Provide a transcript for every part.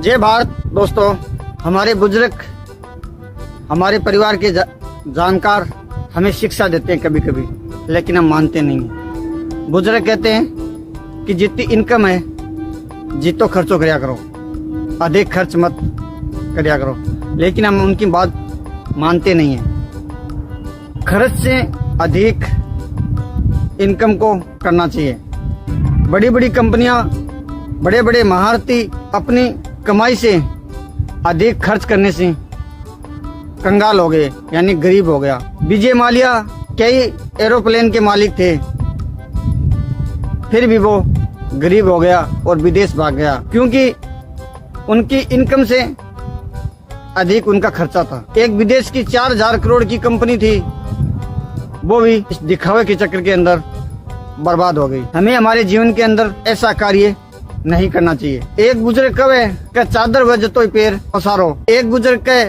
जय भारत दोस्तों। हमारे बुजुर्ग, हमारे परिवार के जानकार हमें शिक्षा देते हैं कभी कभी, लेकिन हम मानते नहीं हैं। बुजुर्ग कहते हैं कि जितनी इनकम है जितो खर्चो कराया करो, अधिक खर्च मत कराया करो, लेकिन हम उनकी बात मानते नहीं हैं। खर्च से अधिक इनकम को करना चाहिए। बड़ी बड़ी कंपनियां, बड़े बड़े महारथी अपनी कमाई से अधिक खर्च करने से कंगाल हो गए, यानी गरीब हो गया। विजय माल्या कई एरोप्लेन के मालिक थे, फिर भी वो गरीब हो गया और विदेश भाग गया, क्योंकि उनकी इनकम से अधिक उनका खर्चा था। एक विदेश की 4,000 करोड़ की कंपनी थी, वो भी इस दिखावे के चक्कर के अंदर बर्बाद हो गई। हमें हमारे जीवन के अंदर ऐसा कार्य नहीं करना चाहिए। एक बुजुर्ग कहे कि चादर वज तो पैर पसारो, एक बुजुर्ग कहे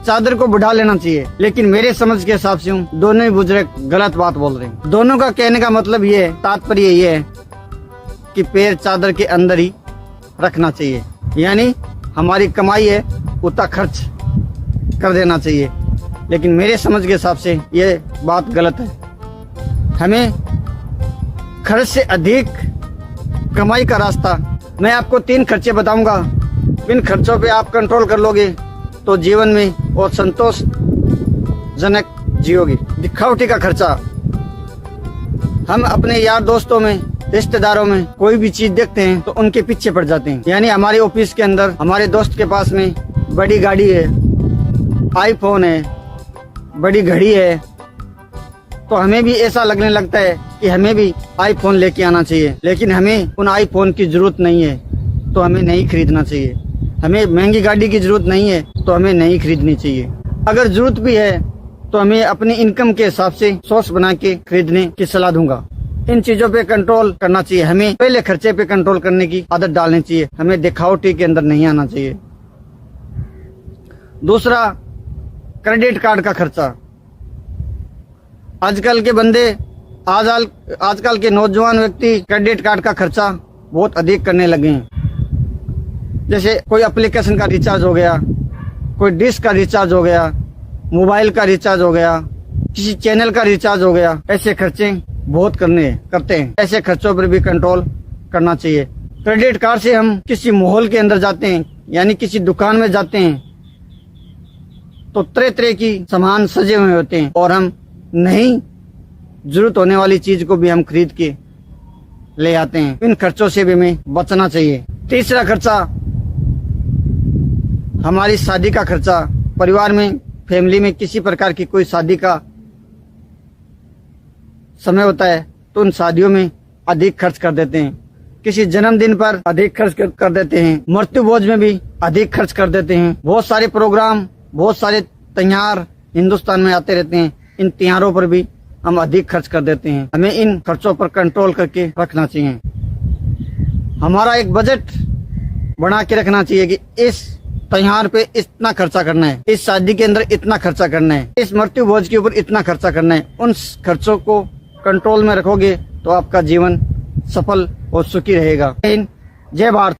चादर को बढ़ा लेना चाहिए, लेकिन मेरे समझ के हिसाब से दोनों ही बुजुर्ग गलत बात बोल रहे हैं। दोनों का कहने का मतलब ये है, तात्पर्य ये है कि पैर चादर के अंदर ही रखना चाहिए, यानी हमारी कमाई है उतना खर्च कर देना चाहिए, लेकिन मेरे समझ के हिसाब से ये बात गलत है। हमें खर्च से अधिक कमाई का रास्ता, मैं आपको 3 खर्चे बताऊंगा। इन खर्चों पे आप कंट्रोल कर लोगे तो जीवन में और संतोषजनक जियोगे। दिखावटी का खर्चा, हम अपने यार दोस्तों में, रिश्तेदारों में कोई भी चीज देखते हैं तो उनके पीछे पड़ जाते हैं। यानी हमारे ऑफिस के अंदर हमारे दोस्त के पास में बड़ी गाड़ी है, आईफोन है, बड़ी घड़ी है, तो हमें भी ऐसा लगने लगता है कि हमें भी आईफोन लेके आना चाहिए, लेकिन हमें उन आईफोन की जरूरत नहीं है तो हमें नहीं खरीदना चाहिए। हमें महंगी गाड़ी की जरूरत नहीं है तो हमें नहीं खरीदनी चाहिए। अगर जरूरत भी है तो हमें अपनी इनकम के हिसाब से सोर्स बना के खरीदने की सलाह दूंगा। इन चीजों पे कंट्रोल करना चाहिए। हमें पहले खर्चे पे कंट्रोल करने की आदत डालनी चाहिए, हमें दिखावटी के अंदर नहीं आना चाहिए। दूसरा, क्रेडिट कार्ड का खर्चा। आजकल के बंदे, आजकल के नौजवान व्यक्ति क्रेडिट कार्ड का खर्चा बहुत अधिक करने लगे हैं। जैसे कोई एप्लीकेशन का रिचार्ज हो गया, कोई डिश का रिचार्ज हो गया, मोबाइल का रिचार्ज हो गया, किसी चैनल का रिचार्ज हो गया, ऐसे खर्चे बहुत करते हैं। ऐसे खर्चों पर भी कंट्रोल करना चाहिए। क्रेडिट कार्ड से हम किसी माहौल के अंदर जाते हैं, यानी किसी दुकान में जाते हैं तो तरह तरह की सामान सजे हुए होते हैं और हम नहीं जरूरत होने वाली चीज को भी हम खरीद के ले आते हैं। इन खर्चों से भी हमें बचना चाहिए। तीसरा खर्चा, हमारी शादी का खर्चा। परिवार में, फैमिली में किसी प्रकार की कोई शादी का समय होता है तो उन शादियों में अधिक खर्च कर देते हैं। किसी जन्मदिन पर अधिक खर्च कर देते हैं। मृत्यु भोज में भी अधिक खर्च कर देते हैं। बहुत सारे प्रोग्राम, बहुत सारे त्योहार हिंदुस्तान में आते रहते हैं, इन त्योहारों पर भी हम अधिक खर्च कर देते हैं। हमें इन खर्चों पर कंट्रोल करके रखना चाहिए। हमारा एक बजट बना के रखना चाहिए कि इस त्योहार पे इतना खर्चा करना है, इस शादी के अंदर इतना खर्चा करना है, इस मृत्यु भोज के ऊपर इतना खर्चा करना है। उन खर्चों को कंट्रोल में रखोगे तो आपका जीवन सफल और सुखी रहेगा। जय भारत।